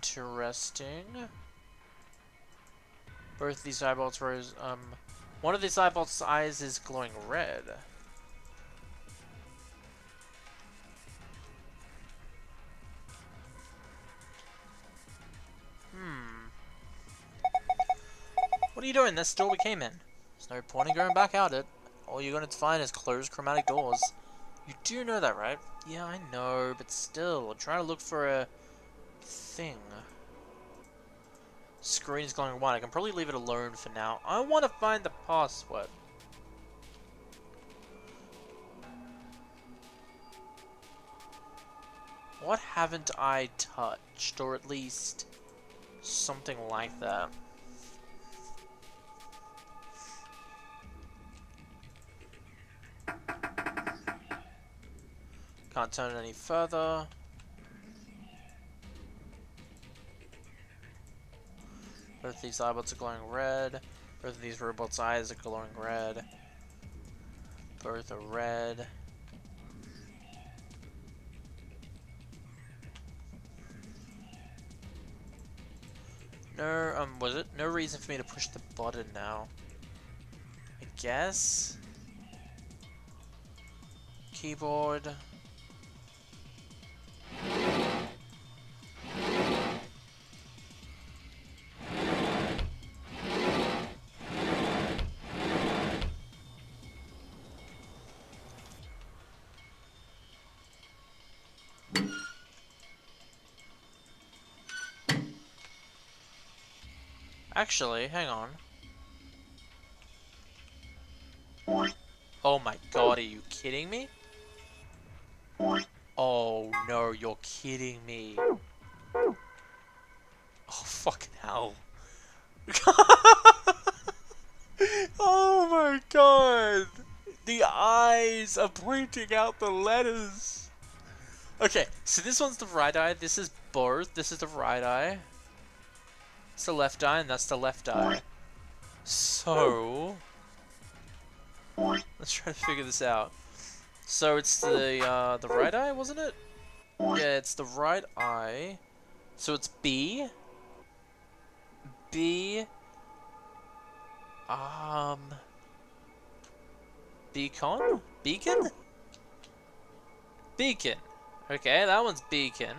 Interesting. Both these eyeballs were, one of these eyeballs' eyes is glowing red. What are you doing? That's the door we came in. There's no point in going back out it. All you're going to find is closed chromatic doors. You do know that, right? Yeah, I know, but still. I'm trying to look for a thing. Screen is glowing white. I can probably leave it alone for now. I want to find the password. What haven't I touched? Or at least something like that. Can't turn it any further. Both of these eyeballs are glowing red. Both of these robots' eyes are glowing red. Both are red. No, was it? No reason for me to push the button now. I guess? Keyboard. Actually, hang on. Oh my god, are you kidding me? Oh no, you're kidding me. Oh fucking hell. Oh my god. The eyes are pointing out the letters. Okay, so this one's the right eye, this is both, this is the right eye. It's the left eye, and that's the left eye. So let's try to figure this out. So it's the right eye, wasn't it? Yeah, it's the right eye. So it's B. B. Beacon? Beacon? Beacon. Okay, that one's beacon.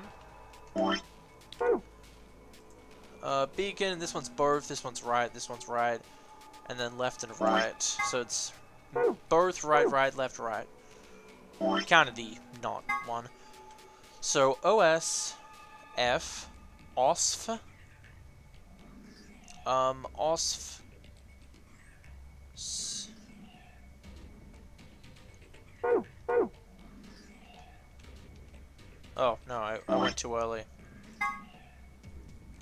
Beacon, this one's both, this one's right, and then left and right. So it's both right, left, right. Counted the not one. So OS, F, OSF, OSF, oh, no, I went too early.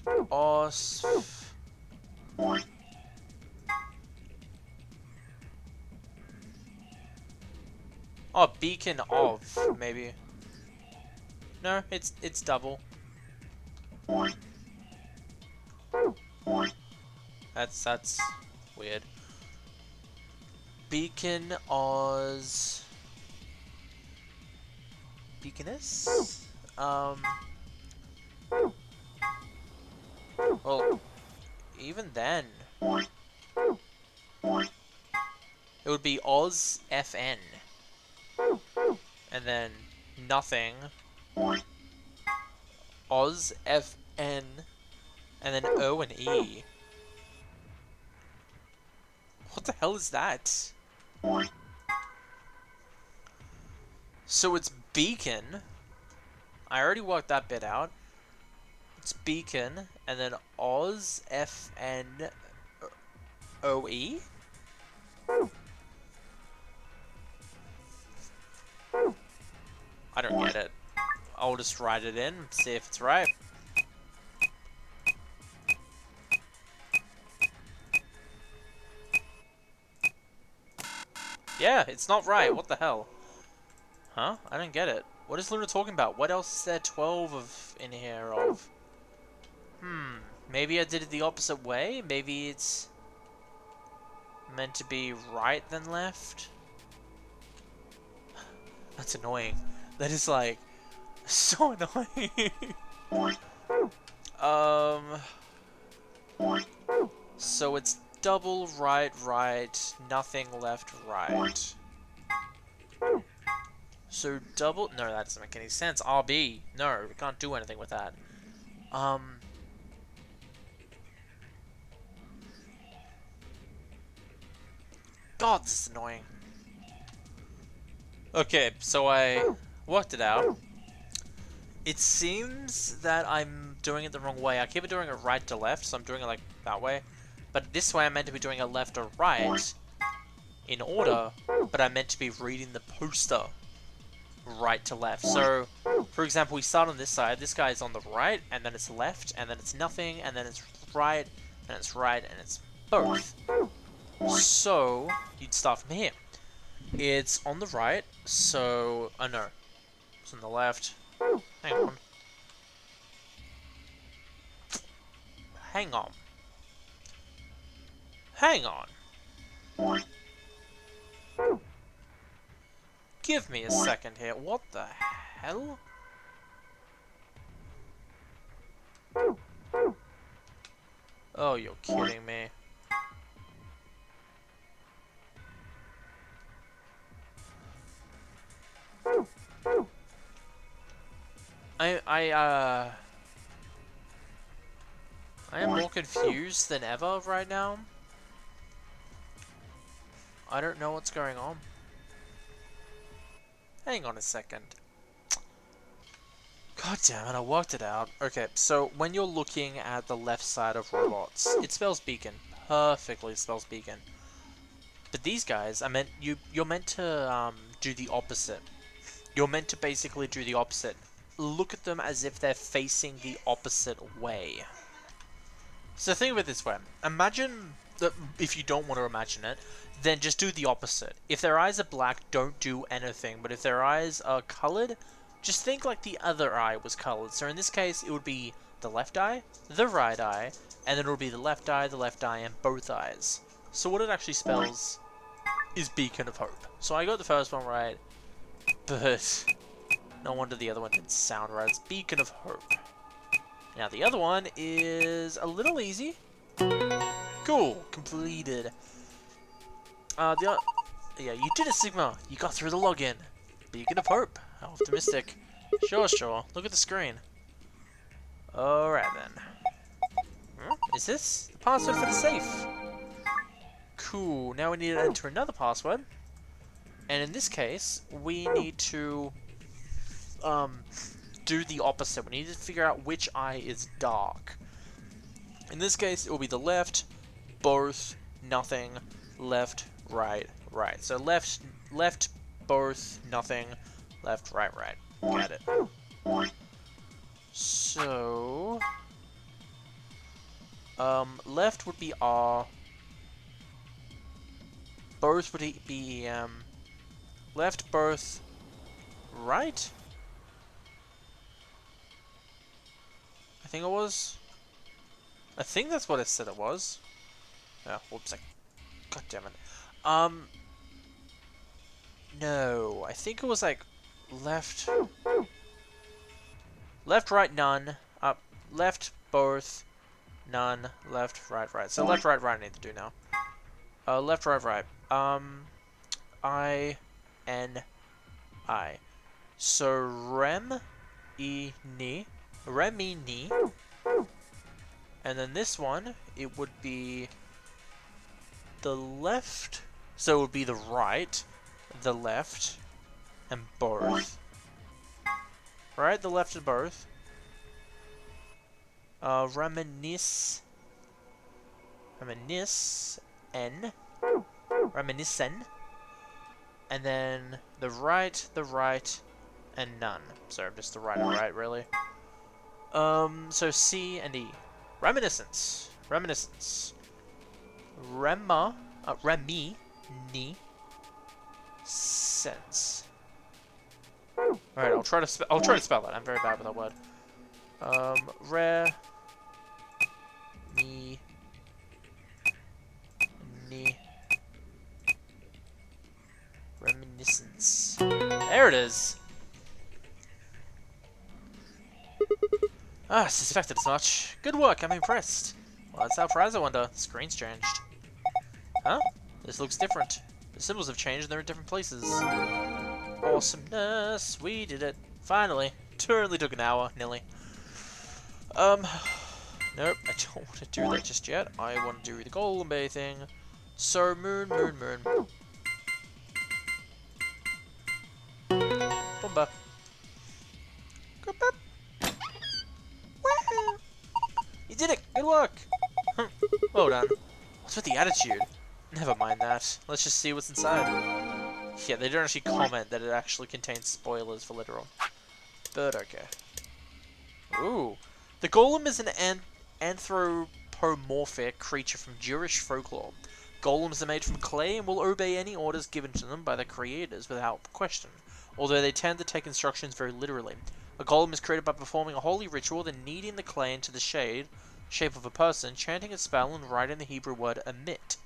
OSF. Oh, beacon of, maybe. No, it's double. That's weird. Beacon Oz. Beaconess? Well, even then, it would be Oz FN. And then nothing. Oz FN. And then O and E. What the hell is that? So it's beacon. I already worked that bit out. It's beacon, and then Oz FN OE? I don't get it. I'll just write it in, see if it's right. Yeah, it's not right. What the hell? Huh? I don't get it. What is Luna talking about? What else is there 12 of in here of? Maybe I did it the opposite way? Maybe it's meant to be right then left? That's annoying. That is like so annoying. So it's double right, right, nothing left, right. So double... No, that doesn't make any sense. RB. No, we can't do anything with that. God, this is annoying. Okay, so I worked it out. It seems that I'm doing it the wrong way. I keep doing it right to left, so I'm doing it like that way. But this way I'm meant to be doing it left or right in order, but I'm meant to be reading the poster right to left. So, for example, we start on this side. This guy is on the right, and then it's left, and then it's nothing, and then it's right, and it's right, and it's both. So, you'd start from here. It's on the right, so... Oh, no. It's on the left. Hang on. Hang on. Hang on. Give me a second here. What the hell? Oh, you're kidding me. I am more confused than ever right now. I don't know what's going on. Hang on a second. God damn it, I worked it out. Okay, so when you're looking at the left side of robots, it spells beacon. Perfectly spells beacon. But these guys, you're meant to do the opposite. You're meant to basically do the opposite. Look at them as if they're facing the opposite way. So think of it this way. Imagine that if you don't want to imagine it, then just do the opposite. If their eyes are black, don't do anything. But if their eyes are colored, just think like the other eye was colored. So in this case, it would be the left eye, the right eye, and then it would be the left eye, and both eyes. So what it actually spells is Beacon of Hope. So I got the first one right, but no wonder the other one didn't sound right. It's Beacon of Hope. Now the other one is a little easy. Cool, completed. Yeah, you did it, Sigma. You got through the login. Beacon of Hope. How optimistic. Sure. Look at the screen. Alright then. Is this the password for the safe? Cool. Now we need to enter another password. And in this case, we need to do the opposite. We need to figure out which eye is dark. In this case, it will be the left, both, nothing, left, right, right. So left, both, nothing, left, right, right. Got it. So, left would be R. Both would be EM. Left, both, right? I think it was. I think that's what it said it was. Oh, whoops. God damn it. No. I think it was like left, right, none. Left, both, none. Left, right, right. So left, right, right I need to do now. Left, right, right. I, N, I. So rem, e, ni. Rem, e, ni. And then this one, it would be the left. So it would be the right, the left, and both. Right, the left and both. Reminisce, N. Reminiscen. And then the right, and none. So just the right and right, really. So C and E. Reminiscence. Remi, ni, sense. Alright, I'll try to spell that. I'm very bad with that word. Ni, reminiscence. There it is. Ah, suspected as much. Good work, I'm impressed. Well, that's our prize, I wonder. The screen's changed. Huh? This looks different. The symbols have changed and they're in different places. Awesomeness! We did it. Finally. Totally took an hour, nearly. Nope, I don't want to do that just yet. I want to do the Golden Bay thing. So, moon. Bomba. You did it! Good work! Well done. What's with the attitude? Never mind that. Let's just see what's inside. Yeah, they don't actually comment that it actually contains spoilers for later on. But okay. Ooh. The golem is an anthropomorphic creature from Jewish folklore. Golems are made from clay and will obey any orders given to them by their creators without question, although they tend to take instructions very literally. A golem is created by performing a holy ritual, then kneading the clay into the shape of a person, chanting a spell, and writing the Hebrew word amit,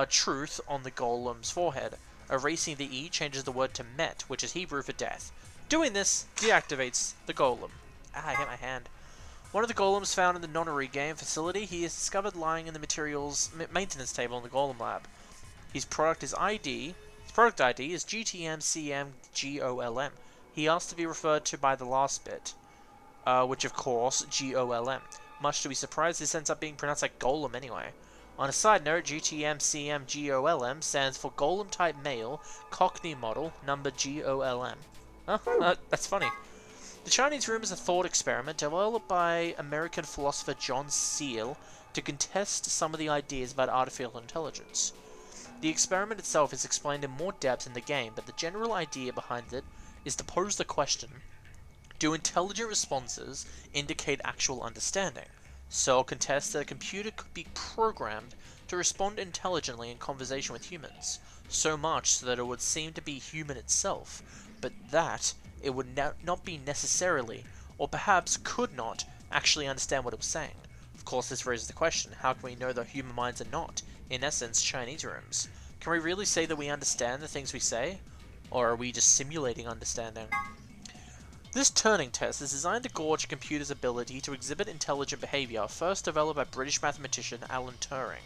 truth, on the golem's forehead. Erasing the E changes the word to met, which is Hebrew for death. Doing this deactivates the golem. Ah, I hit my hand. One of the golems found in the Nonary Game facility, he is discovered lying in the materials maintenance table in the golem lab. His product ID is GTMCMGOLM. He asked to be referred to by the last bit, which of course, GOLM. Much to his surprise, this ends up being pronounced like golem anyway. On a side note, GTMCMGOLM stands for Golem Type Male, Cockney Model, number GOLM. Huh? That's funny. The Chinese room is a thought experiment developed by American philosopher John Searle to contest some of the ideas about artificial intelligence. The experiment itself is explained in more depth in the game, but the general idea behind it is to pose the question: do intelligent responses indicate actual understanding? Searle contests that a computer could be programmed to respond intelligently in conversation with humans, so much so that it would seem to be human itself, but that it would not be necessarily, or perhaps could not, actually understand what it was saying. Of course, this raises the question: how can we know that human minds are not, in essence, Chinese rooms? Can we really say that we understand the things we say? Or are we just simulating understanding? This Turing test is designed to gauge a computer's ability to exhibit intelligent behavior, first developed by British mathematician Alan Turing.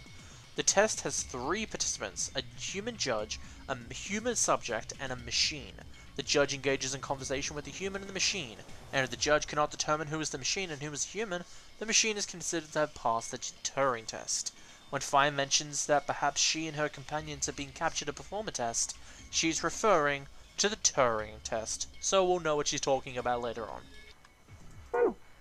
The test has 3 participants: a human judge, a human subject, and a machine. The judge engages in conversation with the human and the machine, and if the judge cannot determine who is the machine and who is the human, the machine is considered to have passed the Turing test. When Fire mentions that perhaps she and her companions have been captured to perform a test, she is referring to the Turing test, so we'll know what she's talking about later on.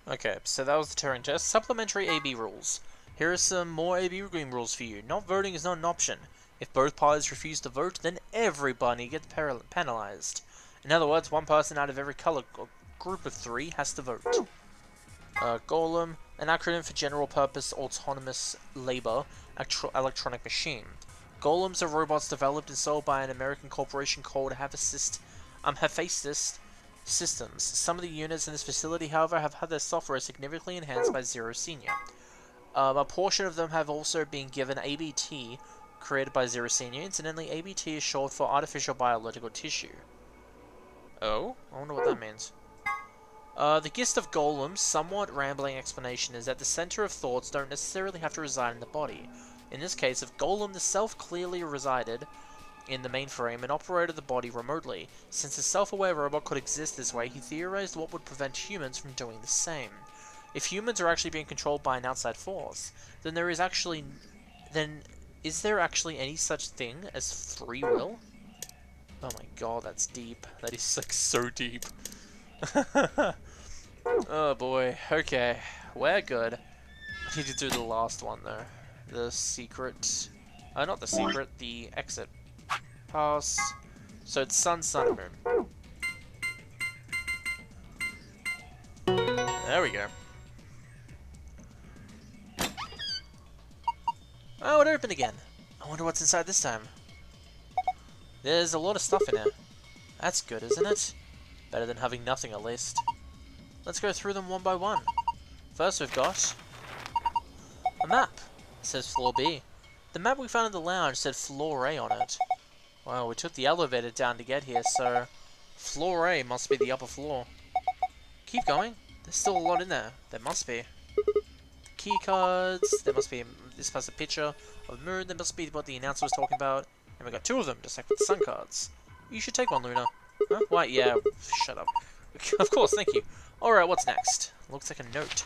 Okay, so that was the Turing test. Supplementary AB rules. Here are some more AB game rules for you. Not voting is not an option. If both parties refuse to vote, then everybody gets penalized. In other words, one person out of every color group of 3 has to vote. Golem, an acronym for General Purpose Autonomous Labor Electronic Machine. Golems are robots developed and sold by an American corporation called Hephaestus Systems. Some of the units in this facility, however, have had their software significantly enhanced by Zero Senior. A portion of them have also been given ABT, created by Zero Senior. Incidentally, ABT is short for Artificial Biological Tissue. Oh? I wonder what that means. The gist of Golem's somewhat rambling explanation is that the center of thoughts don't necessarily have to reside in the body. In this case, if Golem the self clearly resided in the mainframe and operated the body remotely, since a self-aware robot could exist this way, he theorized what would prevent humans from doing the same. If humans are actually being controlled by an outside force, then is there actually any such thing as free will? Oh my god, that's deep. That is like so deep. Oh boy. Okay, we're good. I need to do the last one though. The secret. Not the secret. The exit. Pass. So it's sun, sun, moon. There we go. Oh, it opened again. I wonder what's inside this time. There's a lot of stuff in here. That's good, isn't it? Better than having nothing, at least. Let's go through them one by one. First, we've got a map. It says Floor B. The map we found in the lounge said Floor A on it. Well, we took the elevator down to get here, so Floor A must be the upper floor. Keep going. There's still a lot in there. There must be. Key cards. There must be. This has a picture of the moon. There must be what the announcer was talking about. And we got 2 of them, just like with the sun cards. You should take one, Luna. Huh? Why? Yeah. Shut up. Of course. Thank you. All right. What's next? Looks like a note.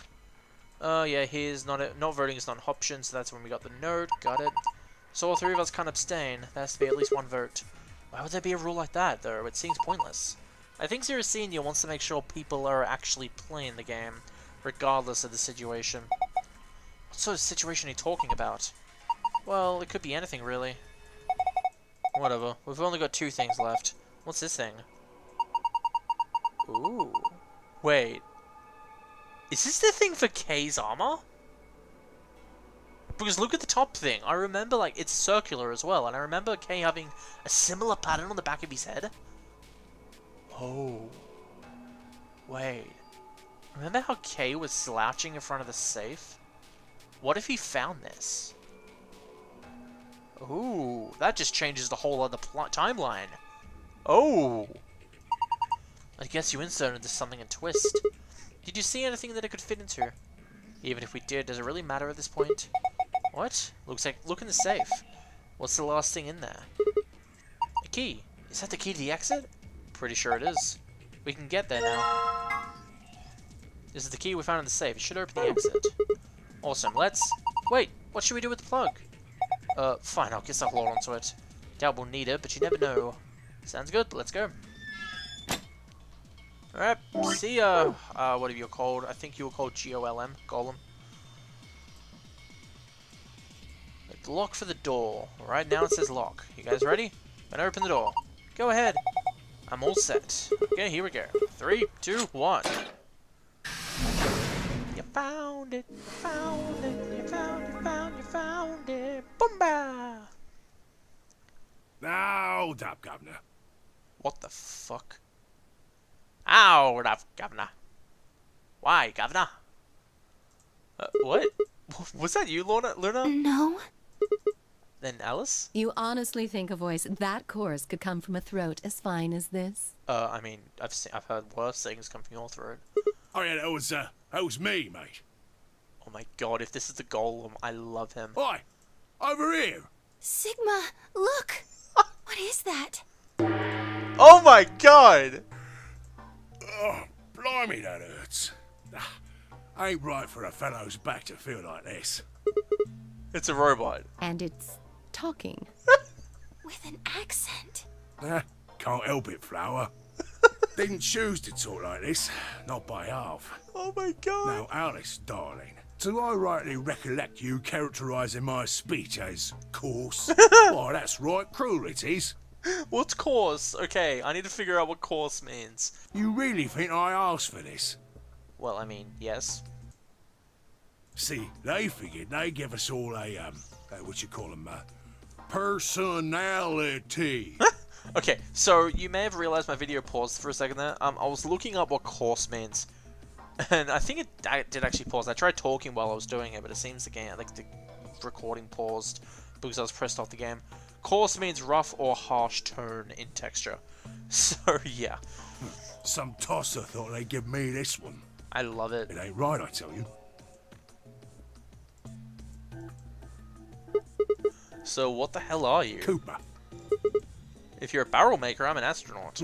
Yeah. Here's not voting is not an option, so that's when we got the note. Got it. So all 3 of us can't abstain. There has to be at least 1 vote. Why would there be a rule like that, though? It seems pointless. I think Zero Senior wants to make sure people are actually playing the game, regardless of the situation. What sort of situation are you talking about? Well, it could be anything, really. Whatever. We've only got 2 things left. What's this thing? Ooh. Wait. Is this the thing for Kay's armor? Because look at the top thing. I remember, like, it's circular as well. And I remember Kay having a similar pattern on the back of his head. Oh. Wait. Remember how Kay was slouching in front of the safe? What if he found this? Ooh. That just changes the whole other timeline. Oh. I guess you inserted this something in Twist. Did you see anything that it could fit into? Even if we did, does it really matter at this point? What? Looks like... Look in the safe. What's the last thing in there? A key. Is that the key to the exit? Pretty sure it is. We can get there now. This is the key we found in the safe. It should open the exit. Awesome. Let's... Wait. What should we do with the plug? Fine. I guess I'll hold onto it. Doubt we'll need it, but you never know. Sounds good. Let's go. Alright. See, what are you called? I think you were called Golem. Golem. Lock for the door. Right now it says lock. You guys ready? Gonna open the door. Go ahead. I'm all set. Okay, here we go. 3, 2, 1. You found it. You found it. You found it. You found it. Boomba! Now, hold up, Governor. What the fuck? Hold up, Governor. Why, Governor? What? Was that you, Luna? No. Then Alice? You honestly think a voice that coarse could come from a throat as fine as this? I mean, I've heard worse things come from your throat. Oh yeah, that was me, mate. Oh my god, if this is the Golem, I love him. Oi, over here. Sigma, look! What is that? Oh my god! Oh, blimey, that hurts. Ain't right for a fellow's back to feel like this. It's a robot. And it's talking. With an accent. Can't help it, Flower. Didn't choose to talk like this, not by half. Oh my god. Now, Alice, darling, do I rightly recollect you characterising my speech as coarse? Why, that's right, cruel it is. What's coarse? Okay, I need to figure out what coarse means. You really think I asked for this? Well, I mean, yes. See, they figured they'd give us all a, what you call them, personality. Okay, so you may have realized my video paused for a second there. I was looking up what coarse means. And I think I did actually pause. I tried talking while I was doing it, but it seems the recording paused because I was pressed off the game. Coarse means rough or harsh tone in texture. So, yeah. Some tosser thought they'd give me this one. I love it. It ain't right, I tell you. So what the hell are you? Cooper. If you're a barrel maker, I'm an astronaut.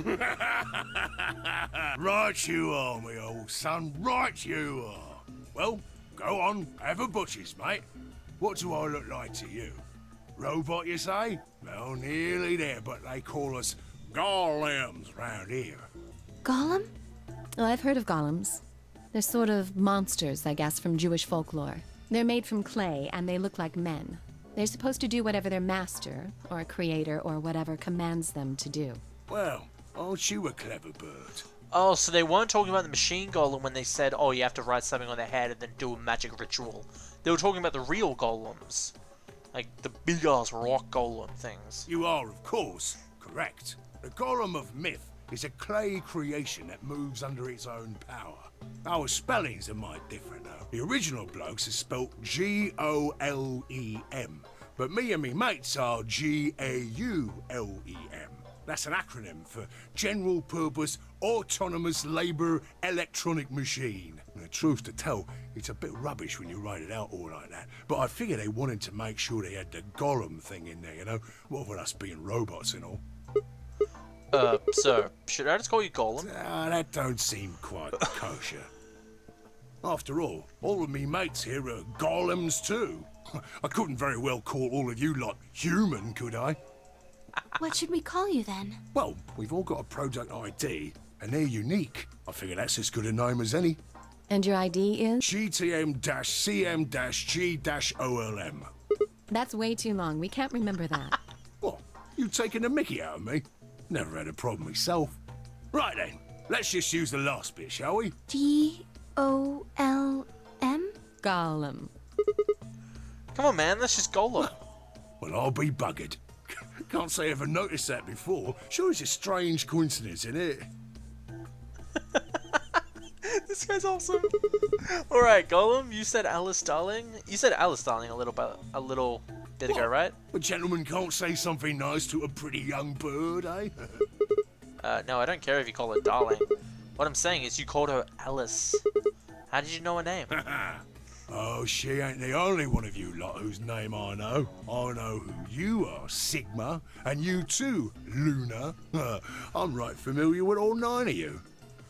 Right you are, me old son. Right you are. Well, go on, have a butcher's, mate. What do I look like to you? Robot, you say? Well, nearly there, but they call us golems round here. Golem? Oh, I've heard of golems. They're sort of monsters, I guess, from Jewish folklore. They're made from clay, and they look like men. They're supposed to do whatever their master, or creator, or whatever commands them to do. Well, aren't you a clever bird? Oh, so they weren't talking about the machine golem when they said, oh, you have to write something on their head and then do a magic ritual. They were talking about the real golems. Like, the big-ass rock golem things. You are, of course, correct. The golem of myth is a clay creation that moves under its own power. Our spellings are might different, though. The original blokes are spelt G-O-L-E-M, but me and me mates are G-A-U-L-E-M. That's an acronym for General Purpose Autonomous Labour Electronic Machine. And the truth to tell, it's a bit rubbish when you write it out all like that. But I figure they wanted to make sure they had the golem thing in there, you know? What with us being robots and all. Sir, should I just call you Golem? That don't seem quite kosher. After all of me mates here are golems too. I couldn't very well call all of you lot human, could I? What should we call you then? Well, we've all got a product ID, and they're unique. I figure that's as good a name as any. And your ID is? GTM-CM-G-OLM. That's way too long. We can't remember that. What? You taking a mickey out of me? Never had a problem myself. Right then, let's just use the last bit, shall we? Golm? Gollum. Come on, man, that's just Golem. Well, I'll be buggered. Can't say I ever noticed that before. Sure, it's a strange coincidence, isn't it? This guy's awesome. Alright, Golem, you said Alice Darling? You said Alice Darling a little bit ago, right? A gentleman can't say something nice to a pretty young bird, eh? No, I don't care if you call her Darling. What I'm saying is you called her Alice. How did you know her name? Oh, she ain't the only one of you lot whose name I know. I know who you are, Sigma, and you too, Luna. I'm right familiar with all 9 of you.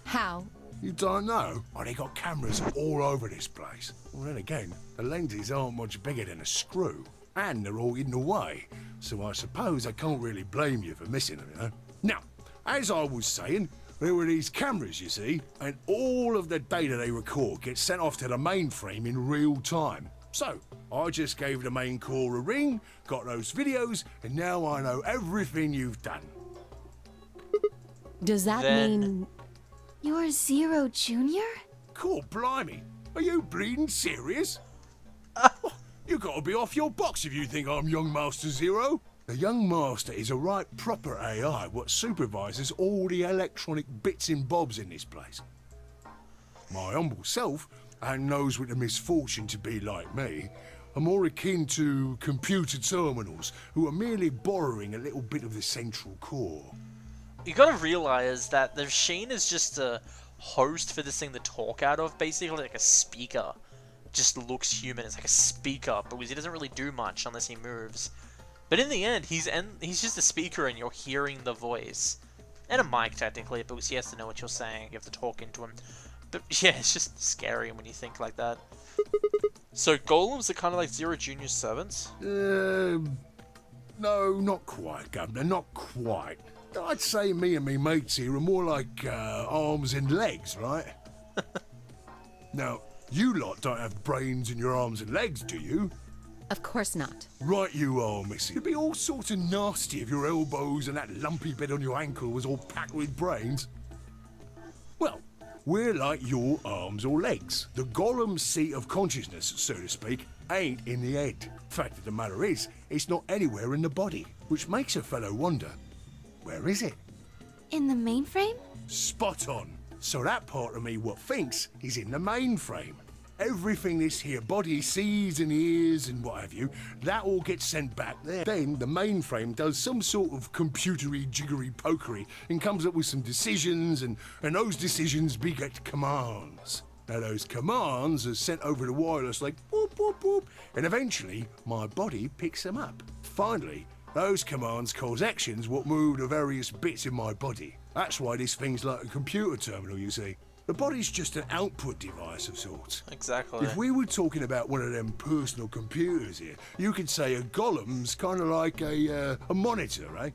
How? You don't know? Oh, they got cameras all over this place. Well, then again, the lenses aren't much bigger than a screw, and they're all hidden away, so I suppose I can't really blame you for missing them, you know? Now, as I was saying, there were these cameras, you see, and all of the data they record gets sent off to the mainframe in real time. So, I just gave the main core a ring, got those videos, and now I know everything you've done. Does that Then- mean... You're Zero Junior? Cool, blimey. Are you bleeding serious? You gotta be off your box if you think I'm Young Master Zero. The Young Master is a right proper AI what supervises all the electronic bits and bobs in this place. My humble self, and those with the misfortune to be like me, are more akin to computer terminals who are merely borrowing a little bit of the central core. You gotta realize that the machine is just a host for this thing to talk out of, basically like a speaker. Just looks human, it's like a speaker, because he doesn't really do much unless he moves. But in the end, he's just a speaker and you're hearing the voice. And a mic, technically, because he has to know what you're saying, you have to talk into him. But yeah, it's just scary when you think like that. So golems are kind of like Zero Junior's servants? No, not quite, Governor, not quite. I'd say me and me mates here are more like arms and legs, right? Now, you lot don't have brains in your arms and legs, do you? Of course not. Right you are, missy. It'd be all sorts of nasty if your elbows and that lumpy bit on your ankle was all packed with brains. Well, we're like your arms or legs. The Golem's seat of consciousness, so to speak, ain't in the head. Fact of the matter is, it's not anywhere in the body, which makes a fellow wonder, where is it? In the mainframe? Spot on. So that part of me what thinks is in the mainframe. Everything this here body sees and hears and what have you, that all gets sent back there. Then the mainframe does some sort of computery jiggery pokery and comes up with some decisions, and those decisions beget commands. Now those commands are sent over the wireless like boop boop boop, and eventually my body picks them up. Finally, those commands cause actions what move the various bits in my body. That's why this thing's like a computer terminal, you see. The body's just an output device of sorts. Exactly. If we were talking about one of them personal computers here, you could say a golem's kind of like a monitor, right?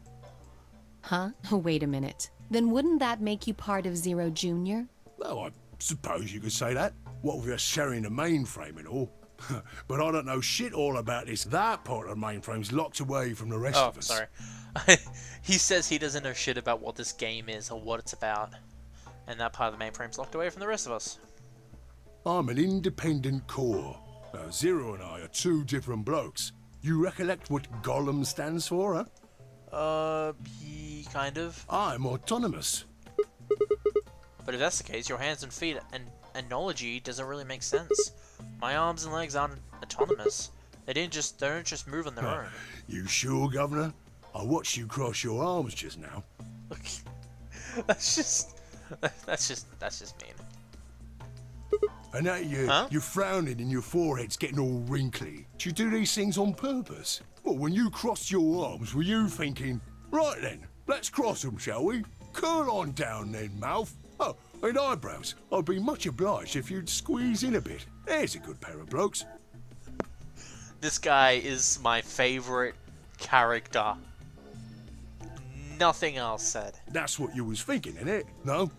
Huh? Wait a minute. Then wouldn't that make you part of Zero Junior? Well, I suppose you could say that. What with us sharing a mainframe and all. But I don't know shit all about this. That part of the mainframe's locked away from the rest Oh, of us. sorry. He says he doesn't know shit about what this game is or what it's about. And that part of the mainframe's locked away from the rest of us. I'm an independent core. Zero and I are 2 different blokes. You recollect what Golem stands for, huh? Kind of. I'm autonomous. But if that's the case, your hands and feet and analogy doesn't really make sense. My arms and legs aren't autonomous. They don't just move on their own. You sure, Governor? I watched you cross your arms just now. That's just mean. And now you're frowning and your forehead's getting all wrinkly. Do you do these things on purpose? Well, when you crossed your arms, were you thinking, right then, let's cross them, shall we? Curl on down then, mouth. Oh, and eyebrows. I'd be much obliged if you'd squeeze in a bit. There's a good pair of blokes. This guy is my favorite character. Nothing else said. That's what you was thinking, innit? No?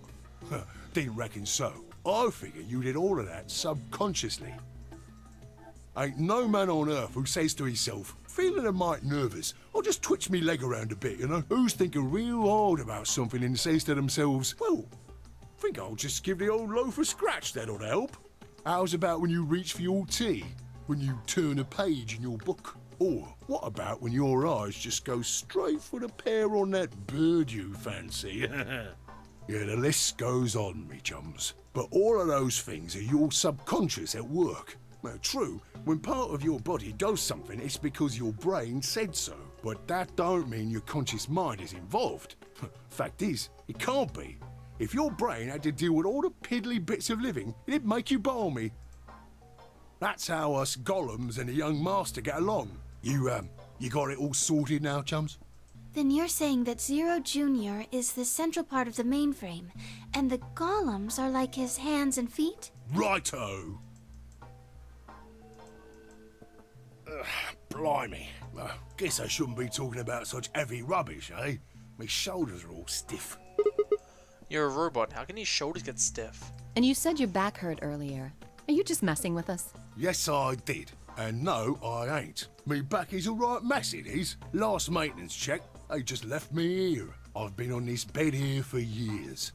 Didn't reckon so. I figure you did all of that subconsciously. Ain't no man on earth who says to himself, feeling a mite nervous, I'll just twitch me leg around a bit, you know? Who's thinking real hard about something and says to themselves, well, think I'll just give the old loaf a scratch, that'll help. How's about when you reach for your tea? When you turn a page in your book? Or what about when your eyes just go straight for the pear on that bird you fancy? Yeah, the list goes on, me chums. But all of those things are your subconscious at work. Well, true, when part of your body does something, it's because your brain said so. But that don't mean your conscious mind is involved. Fact is, it can't be. If your brain had to deal with all the piddly bits of living, it'd make you balmy. That's how us golems and the young master get along. You got it all sorted now, chums? Then you're saying that Zero Junior is the central part of the mainframe, and the golems are like his hands and feet? Righto! Blimey. Guess I shouldn't be talking about such heavy rubbish, eh? My shoulders are all stiff. You're a robot. How can your shoulders get stiff? And you said your back hurt earlier. Are you just messing with us? Yes, I did. And no, I ain't. Me back is a right mess, it is. Last maintenance check, they just left me here. I've been on this bed here for years.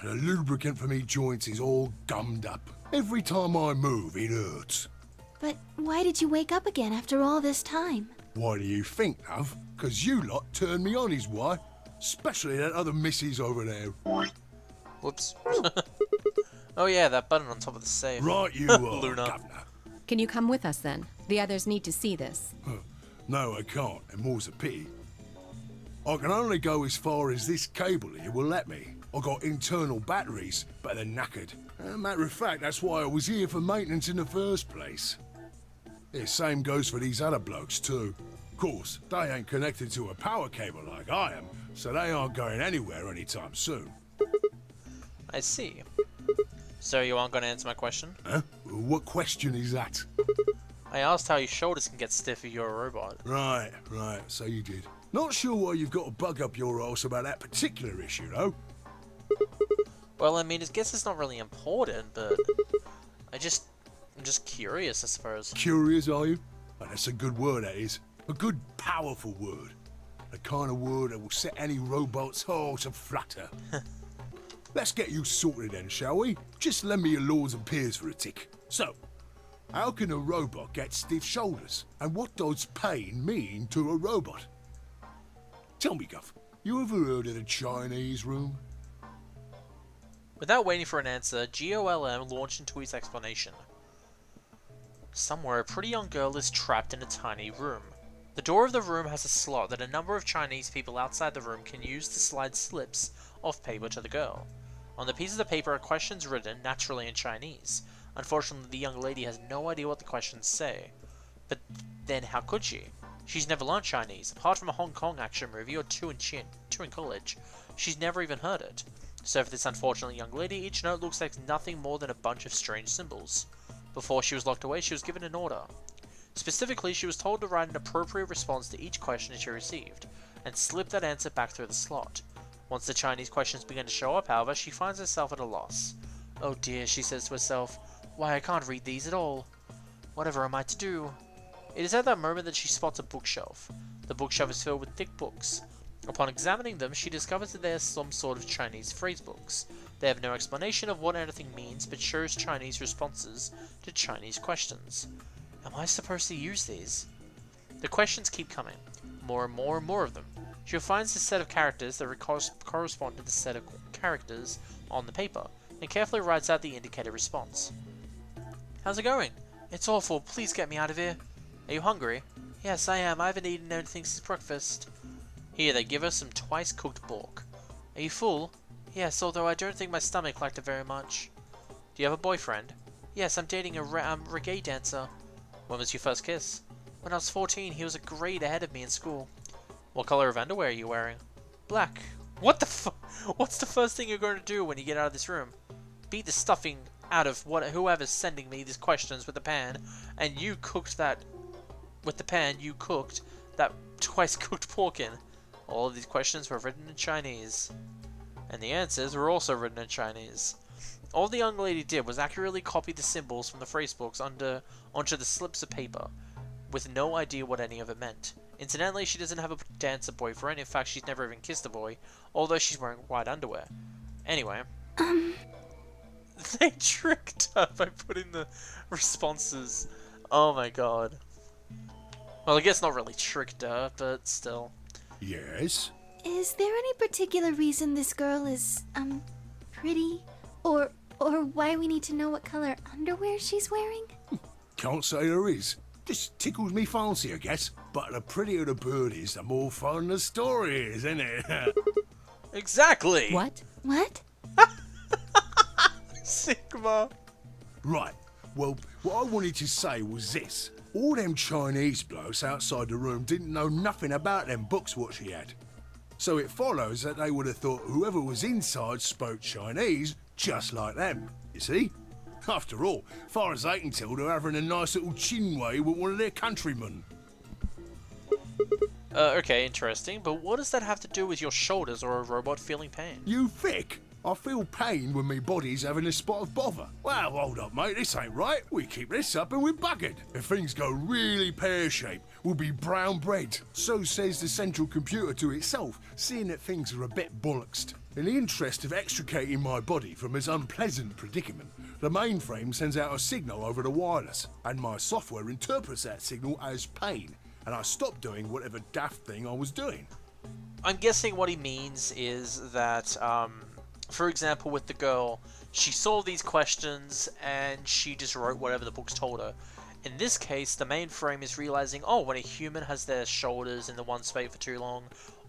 The lubricant for me joints is all gummed up. Every time I move, it hurts. But why did you wake up again after all this time? Why do you think, love? 'Cause you lot turned me on is why. Especially that other missus over there. Whoops. Oh yeah, that button on top of the safe. Right you are, Luna. Governor. Can you come with us then? The others need to see this. No, I can't, and more's a pity. I can only go as far as this cable here will let me. I got internal batteries, but they're knackered. Matter of fact, that's why I was here for maintenance in the first place. The same goes for these other blokes too. Of course, they ain't connected to a power cable like I am, so they aren't going anywhere anytime soon. I see. So you aren't going to answer my question? Huh? What question is that? I asked how your shoulders can get stiff if you're a robot. Right, so you did. Not sure why you've got to bug up your arse about that particular issue, though. Well, I mean, I guess it's not really important, but I'm just curious, I suppose. Curious, are you? Oh, that's a good word, that is. A good, powerful word. The kind of word that will set any robot's heart aflutter. Let's get you sorted then, shall we? Just lend me your lords and peers for a tick. So, how can a robot get stiff shoulders? And what does pain mean to a robot? Tell me, Guff, you ever heard of the Chinese room? Without waiting for an answer, GOLM launched into his explanation. Somewhere, a pretty young girl is trapped in a tiny room. The door of the room has a slot that a number of Chinese people outside the room can use to slide slips of paper to the girl. On the pieces of paper are questions written, naturally in Chinese. Unfortunately, the young lady has no idea what the questions say. But then how could she? She's never learned Chinese. Apart from a Hong Kong action movie or two in college, she's never even heard it. So for this unfortunate young lady, each note looks like nothing more than a bunch of strange symbols. Before she was locked away, she was given an order. Specifically, she was told to write an appropriate response to each question she received, and slip that answer back through the slot. Once the Chinese questions begin to show up, however, she finds herself at a loss. Oh dear, she says to herself, why, I can't read these at all. Whatever am I to do? It is at that moment that she spots a bookshelf. The bookshelf is filled with thick books. Upon examining them, she discovers that they are some sort of Chinese phrase books. They have no explanation of what anything means, but shows Chinese responses to Chinese questions. Am I supposed to use these? The questions keep coming. More and more and more of them. She finds a set of characters that correspond to the set of characters on the paper, and carefully writes out the indicated response. How's it going? It's awful. Please get me out of here. Are you hungry? Yes, I am. I haven't eaten anything since breakfast. Here, they give us some twice-cooked pork. Are you full? Yes, although I don't think my stomach liked it very much. Do you have a boyfriend? Yes, I'm dating a reggae dancer. When was your first kiss? When I was 14, he was a grade ahead of me in school. What color of underwear are you wearing? Black. What the What's the first thing you're going to do when you get out of this room? Beat the stuffing out of whoever's sending me these questions with the pan, and you cooked that... With the pan, you cooked that twice-cooked pork in. All of these questions were written in Chinese. And the answers were also written in Chinese. All the young lady did was accurately copy the symbols from the phrasebooks onto the slips of paper, with no idea what any of it meant. Incidentally, she doesn't have a dancer boyfriend. In fact, she's never even kissed a boy, although she's wearing white underwear. Anyway. They tricked her by putting the responses. Oh my god. Well, I guess not really tricked her, but still. Yes? Is there any particular reason this girl is, pretty? Or why we need to know what color underwear she's wearing? Can't say there is. Just tickles me fancy, I guess. But the prettier the bird is, the more fun the story is, isn't it? Exactly! What? What? Sigma. Right. Well, what I wanted to say was this. All them Chinese blokes outside the room didn't know nothing about them books what she had. So it follows that they would have thought whoever was inside spoke Chinese just like them, you see? After all, far as they can tell, they're having a nice little chinway with one of their countrymen. Okay, interesting, but what does that have to do with your shoulders or a robot feeling pain? You thick? I feel pain when my body's having a spot of bother. Well, hold up, mate, this ain't right. We keep this up and we're buggered. If things go really pear-shaped, we'll be brown bread. So says the central computer to itself, seeing that things are a bit bollocksed. In the interest of extricating my body from this unpleasant predicament, the mainframe sends out a signal over the wireless, and my software interprets that signal as pain, and I stop doing whatever daft thing I was doing. I'm guessing what he means is that, for example, with the girl, she saw these questions and she just wrote whatever the books told her. In this case, the mainframe is realizing, oh, when a human has their shoulders in the one spot for too long,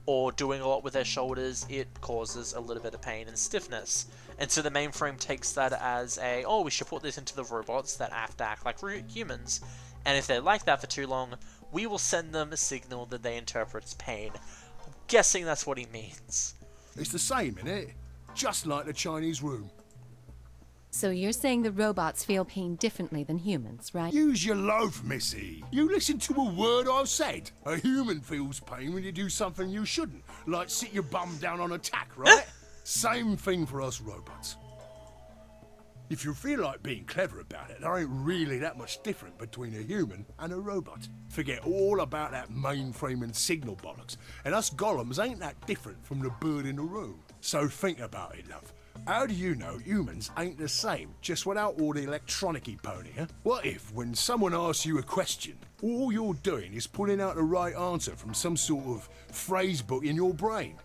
or doing a lot with their shoulders, it causes a little bit of pain and stiffness. And so the mainframe takes that as a, oh, we should put this into the robots that have to act like humans. And if they're like that for too long, we will send them a signal that they interpret as pain. I'm guessing that's what he means. It's the same, innit? Just like the Chinese room. So you're saying the robots feel pain differently than humans, right? Use your loaf, missy. You listen to a word I've said. A human feels pain when you do something you shouldn't, like sit your bum down on a tack, right? Same thing for us robots. If you feel like being clever about it, there ain't really that much different between a human and a robot. Forget all about that mainframe and signal bollocks, and us golems ain't that different from the bird in the room. So think about it, love. How do you know humans ain't the same, just without all the electronic-y pony, huh? What if, when someone asks you a question, all you're doing is pulling out the right answer from some sort of phrase book in your brain?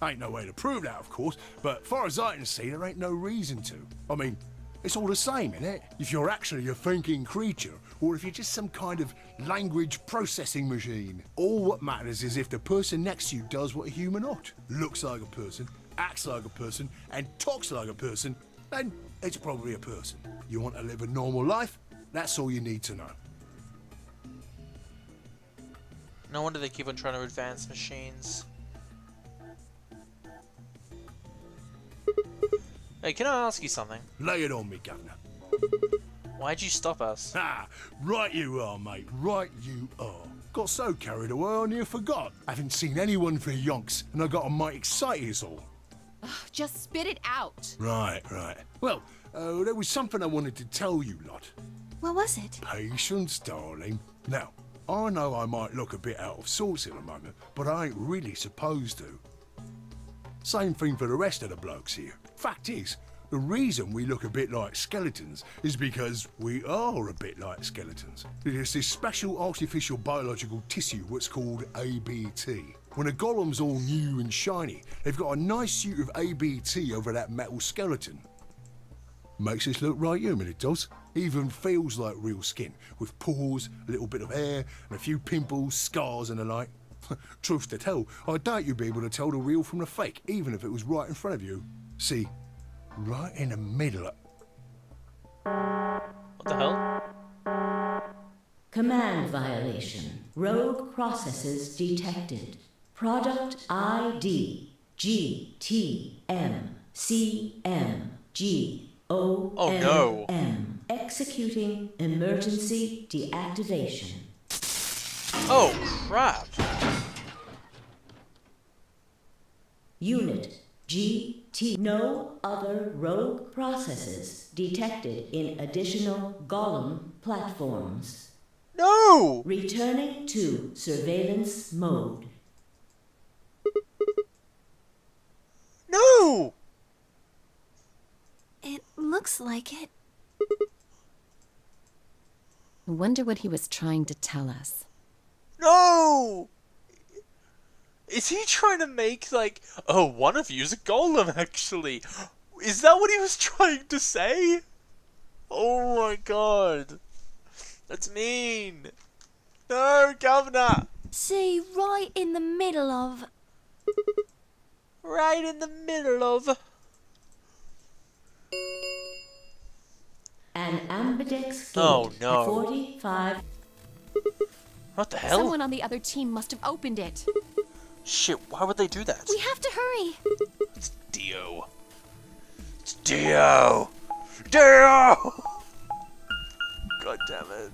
Ain't no way to prove that, of course, but far as I can see, there ain't no reason to. I mean, it's all the same, innit? If you're actually a thinking creature, or if you're just some kind of language processing machine. All what matters is if the person next to you does what a human ought. Looks like a person, acts like a person, and talks like a person, then it's probably a person. You want to live a normal life? That's all you need to know. No wonder they keep on trying to advance machines. Hey, can I ask you something? Lay it on me, governor. Why'd you stop us? Ah, right you are, mate. Right you are. Got so carried away I near forgot. Haven't seen anyone for yonks, and I got a mite excited as all. Just spit it out. Right. Well, there was something I wanted to tell you lot. What was it? Patience, darling. Now, I know I might look a bit out of sorts at the moment, but I ain't really supposed to. Same thing for the rest of the blokes here. Fact is, the reason we look a bit like skeletons is because we are a bit like skeletons. There's this special artificial biological tissue what's called ABT. When a golem's all new and shiny, they've got a nice suit of ABT over that metal skeleton. Makes us look right human, it does. Even feels like real skin, with pores, a little bit of hair, and a few pimples, scars and the like. Truth to tell, I doubt you'd be able to tell the real from the fake, even if it was right in front of you. See, right in the middle of... What the hell? Command violation. Rogue processes detected. Product ID GTMCMGOLM. Oh no. Executing emergency deactivation. Oh crap. Unit GT. No other rogue processes detected in additional Golem platforms. No! Returning to surveillance mode. No! It looks like it. I wonder what he was trying to tell us. No! Is he trying to make, like, oh, one of you's a golem, actually? Is that what he was trying to say? Oh my god. That's mean. No, Governor! See, right in the middle of... Right in the middle of... An ambidex gate. Oh, no. 45. What the hell? Someone on the other team must have opened it. Shit, why would they do that? We have to hurry. It's Dio. It's Dio! Dio! God damn it.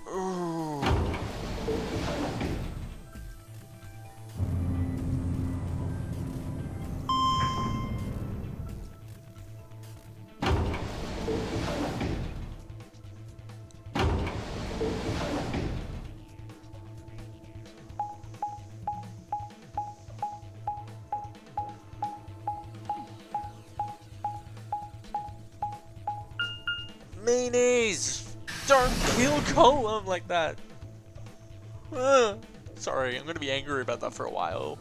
Ooh. Meanies! Don't kill Golem like that! Sorry, I'm gonna be angry about that for a while.